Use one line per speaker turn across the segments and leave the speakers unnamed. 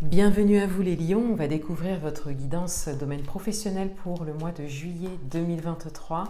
Bienvenue à vous les lions, on va découvrir votre guidance domaine professionnel pour le mois de juillet 2023.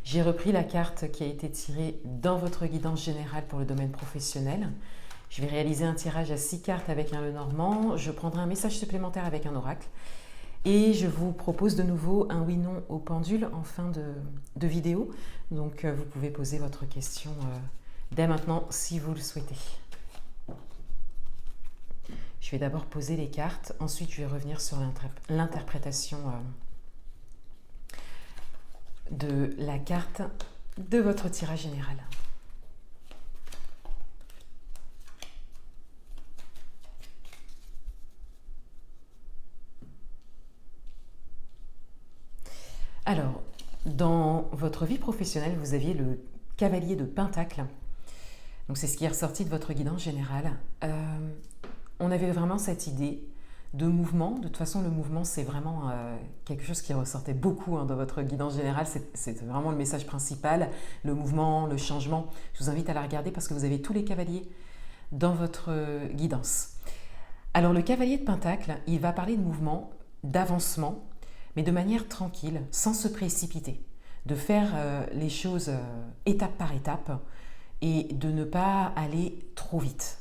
J'ai repris la carte qui a été tirée dans votre guidance générale pour le domaine professionnel. Je vais réaliser un tirage à 6 cartes avec un Lenormand, je prendrai un message supplémentaire avec un oracle et je vous propose de nouveau un oui-non au pendule en fin de vidéo. Donc vous pouvez poser votre question dès maintenant si vous le souhaitez. Je vais d'abord poser les cartes, ensuite je vais revenir sur l'interprétation de la carte de votre tirage général. Alors, dans votre vie professionnelle, vous aviez le cavalier de Pentacle. Donc c'est ce qui est ressorti de votre guidance générale. On avait vraiment cette idée de mouvement. De toute façon, le mouvement, c'est vraiment quelque chose qui ressortait beaucoup dans votre guidance générale. C'est vraiment le message principal, le mouvement, le changement. Je vous invite à la regarder parce que vous avez tous les cavaliers dans votre guidance. Alors, le cavalier de Pentacle, il va parler de mouvement, d'avancement, mais de manière tranquille, sans se précipiter. De faire les choses étape par étape et de ne pas aller trop vite.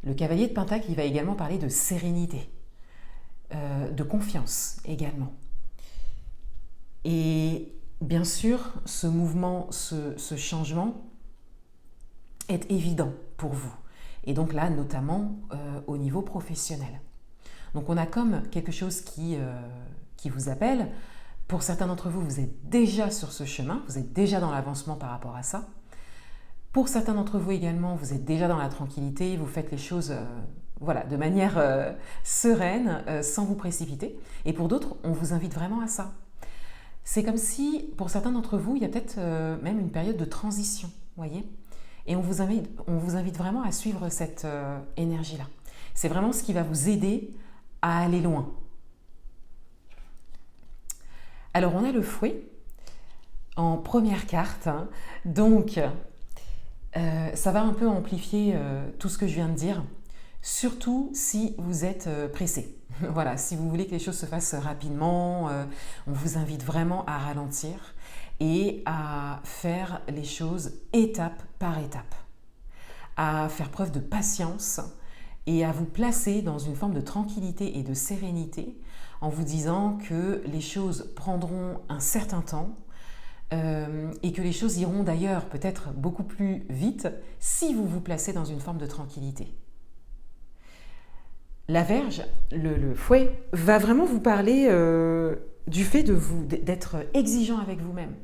Le cavalier de Pentacle, il va également parler de sérénité, de confiance également. Et bien sûr, ce mouvement, ce changement est évident pour vous. Et donc là, notamment au niveau professionnel. Donc on a comme quelque chose qui vous appelle. Pour certains d'entre vous, vous êtes déjà sur ce chemin, vous êtes déjà dans l'avancement par rapport à ça. Pour certains d'entre vous également, vous êtes déjà dans la tranquillité, vous faites les choses de manière sereine, sans vous précipiter. Et pour d'autres, on vous invite vraiment à ça. C'est comme si, pour certains d'entre vous, il y a peut-être même une période de transition, voyez. Et on vous invite vraiment à suivre cette énergie-là. C'est vraiment ce qui va vous aider à aller loin. Alors, on a le fouet en première carte. Donc, ça va un peu amplifier tout ce que je viens de dire, surtout si vous êtes pressé. Voilà, si vous voulez que les choses se fassent rapidement, on vous invite vraiment à ralentir et à faire les choses étape par étape, à faire preuve de patience et à vous placer dans une forme de tranquillité et de sérénité en vous disant que les choses prendront un certain temps, et que les choses iront d'ailleurs peut-être beaucoup plus vite si vous vous placez dans une forme de tranquillité. La Vierge, le fouet, va vraiment vous parler du fait d'être exigeant avec vous-même.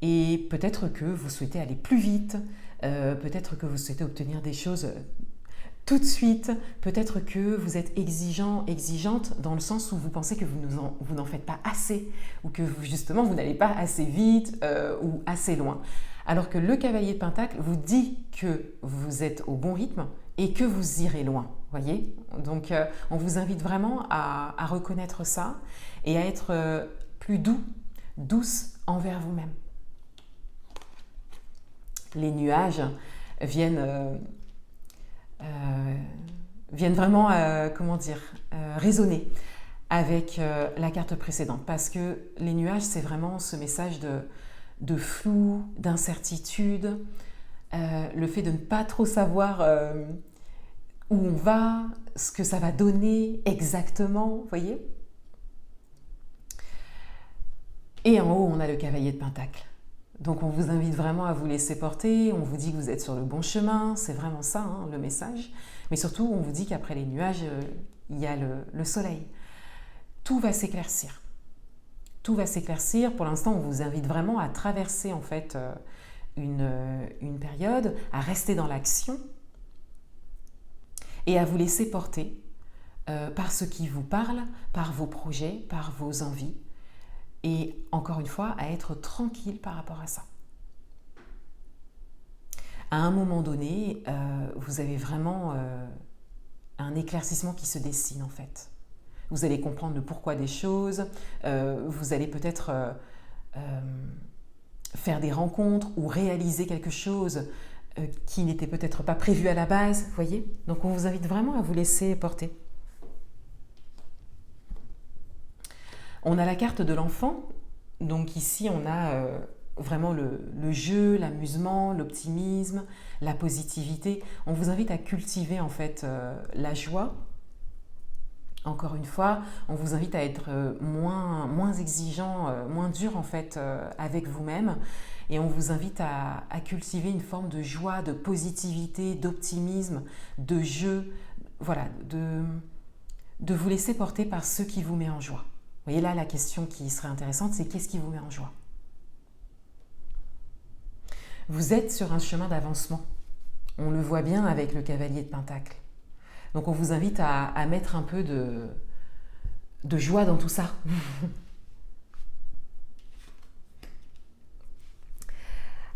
Et peut-être que vous souhaitez aller plus vite, peut-être que vous souhaitez obtenir des choses tout de suite, peut-être que vous êtes exigeant, exigeante dans le sens où vous pensez que vous n'en faites pas assez ou que justement vous n'allez pas assez vite ou assez loin. Alors que le cavalier de Pentacle vous dit que vous êtes au bon rythme et que vous irez loin, voyez. Donc on vous invite vraiment à reconnaître ça et à être plus douce envers vous-même. Les nuages viennent vraiment résonner avec la carte précédente parce que les nuages, c'est vraiment ce message de flou, d'incertitude, le fait de ne pas trop savoir où on va, ce que ça va donner exactement, vous voyez. Et en haut, on a le cavalier de Pentacle. Donc on vous invite vraiment à vous laisser porter, on vous dit que vous êtes sur le bon chemin, c'est vraiment ça le message. Mais surtout, on vous dit qu'après les nuages, il y a le soleil. Tout va s'éclaircir. Tout va s'éclaircir. Pour l'instant, on vous invite vraiment à traverser en fait une période, à rester dans l'action et à vous laisser porter par ce qui vous parle, par vos projets, par vos envies. Et encore une fois, à être tranquille par rapport à ça. À un moment donné, vous avez vraiment un éclaircissement qui se dessine en fait. Vous allez comprendre le pourquoi des choses, vous allez peut-être faire des rencontres ou réaliser quelque chose qui n'était peut-être pas prévu à la base, vous voyez. Donc on vous invite vraiment à vous laisser porter. On a la carte de l'enfant, donc ici on a vraiment le jeu, l'amusement, l'optimisme, la positivité. On vous invite à cultiver en fait la joie. Encore une fois, on vous invite à être moins exigeant, moins dur en fait avec vous-même, et on vous invite à cultiver une forme de joie, de positivité, d'optimisme, de jeu, voilà, de vous laisser porter par ce qui vous met en joie. Vous voyez là, la question qui serait intéressante, c'est qu'est-ce qui vous met en joie? Vous êtes sur un chemin d'avancement. On le voit bien avec le cavalier de Pentacle. Donc on vous invite à mettre un peu de joie dans tout ça.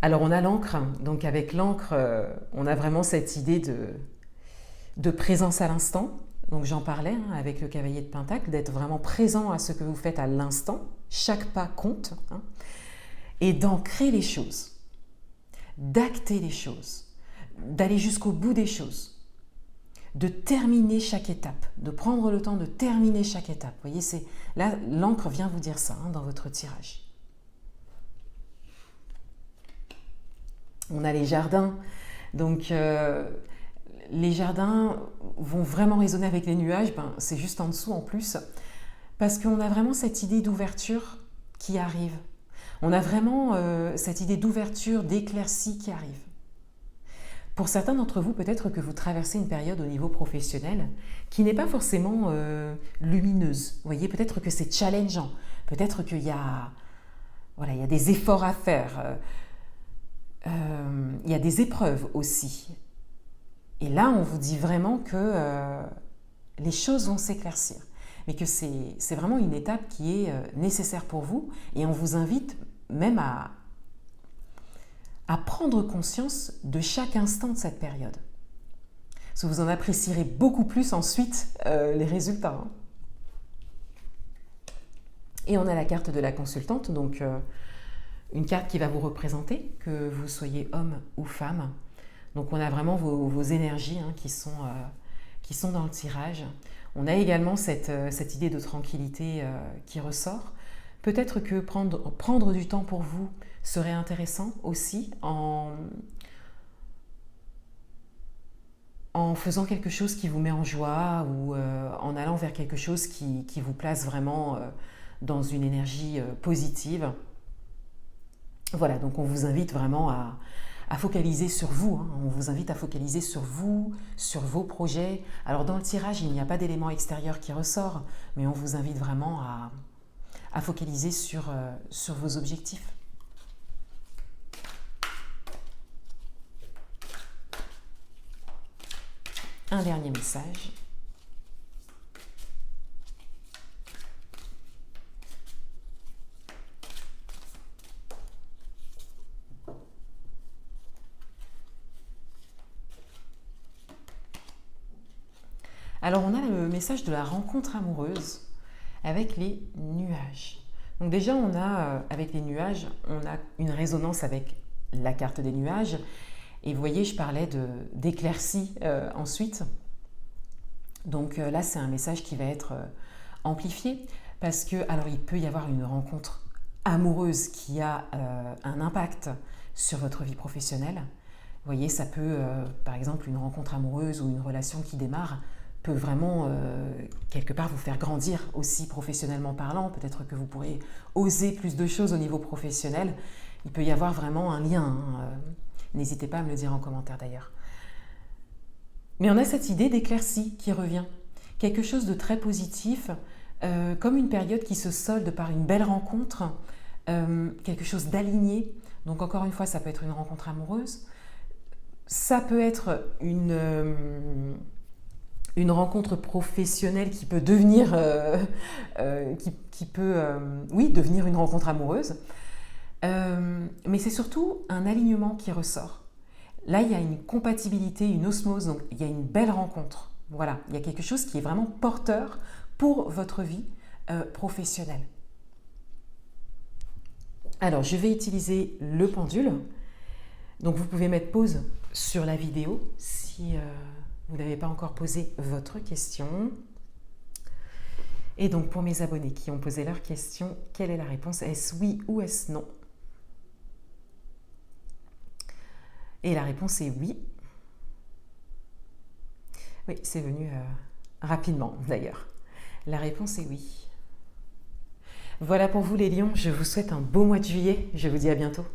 Alors on a l'encre, donc avec l'encre, on a vraiment cette idée de présence à l'instant. Donc j'en parlais avec le cavalier de Pentacle, d'être vraiment présent à ce que vous faites à l'instant. Chaque pas compte. Et d'ancrer les choses, d'acter les choses, d'aller jusqu'au bout des choses, de terminer chaque étape, de prendre le temps de terminer chaque étape. Vous voyez, là, l'encre vient vous dire ça dans votre tirage. On a les jardins, donc les jardins vont vraiment résonner avec les nuages, c'est juste en dessous en plus, parce qu'on a vraiment cette idée d'ouverture qui arrive. On a vraiment cette idée d'ouverture, d'éclaircie qui arrive. Pour certains d'entre vous, peut-être que vous traversez une période au niveau professionnel qui n'est pas forcément lumineuse. Vous voyez, peut-être que c'est challengeant, peut-être qu'il y a des efforts à faire, il y a des épreuves aussi. Et là, on vous dit vraiment que les choses vont s'éclaircir, mais que c'est vraiment une étape qui est nécessaire pour vous, et on vous invite même à prendre conscience de chaque instant de cette période. Parce que vous en apprécierez beaucoup plus ensuite les résultats. Et on a la carte de la consultante, donc une carte qui va vous représenter, que vous soyez homme ou femme. Donc on a vraiment vos énergies qui sont dans le tirage. On a également cette idée de tranquillité qui ressort. Peut-être que prendre du temps pour vous serait intéressant aussi en faisant quelque chose qui vous met en joie ou en allant vers quelque chose qui vous place vraiment dans une énergie positive. Voilà, donc on vous invite vraiment à focaliser sur vous. On vous invite à focaliser sur vous, sur vos projets. Alors dans le tirage, il n'y a pas d'élément extérieur qui ressort, mais on vous invite vraiment à focaliser sur vos objectifs. Un dernier message. Alors on a le message de la rencontre amoureuse avec les nuages. Donc déjà on a, avec les nuages, on a une résonance avec la carte des nuages. Et vous voyez, je parlais d'éclaircie ensuite. Donc là, c'est un message qui va être amplifié parce que, alors il peut y avoir une rencontre amoureuse qui a un impact sur votre vie professionnelle. Vous voyez, ça peut, par exemple, une rencontre amoureuse ou une relation qui démarre peut vraiment, quelque part, vous faire grandir aussi professionnellement parlant. Peut-être que vous pourrez oser plus de choses au niveau professionnel. Il peut y avoir vraiment un lien. N'hésitez pas à me le dire en commentaire d'ailleurs. Mais on a cette idée d'éclaircie qui revient. Quelque chose de très positif, comme une période qui se solde par une belle rencontre, quelque chose d'aligné. Donc encore une fois, ça peut être une rencontre amoureuse. Ça peut être une rencontre professionnelle qui peut devenir, devenir une rencontre amoureuse. Mais c'est surtout un alignement qui ressort. Là, il y a une compatibilité, une osmose, donc il y a une belle rencontre. Voilà, il y a quelque chose qui est vraiment porteur pour votre vie professionnelle. Alors, je vais utiliser le pendule. Donc, vous pouvez mettre pause sur la vidéo si vous n'avez pas encore posé votre question. Et donc pour mes abonnés qui ont posé leur question, quelle est la réponse? Est-ce oui ou est-ce non? Et la réponse est oui. Oui, c'est venu rapidement d'ailleurs. La réponse est oui. Voilà pour vous les lions, je vous souhaite un beau mois de juillet, je vous dis à bientôt.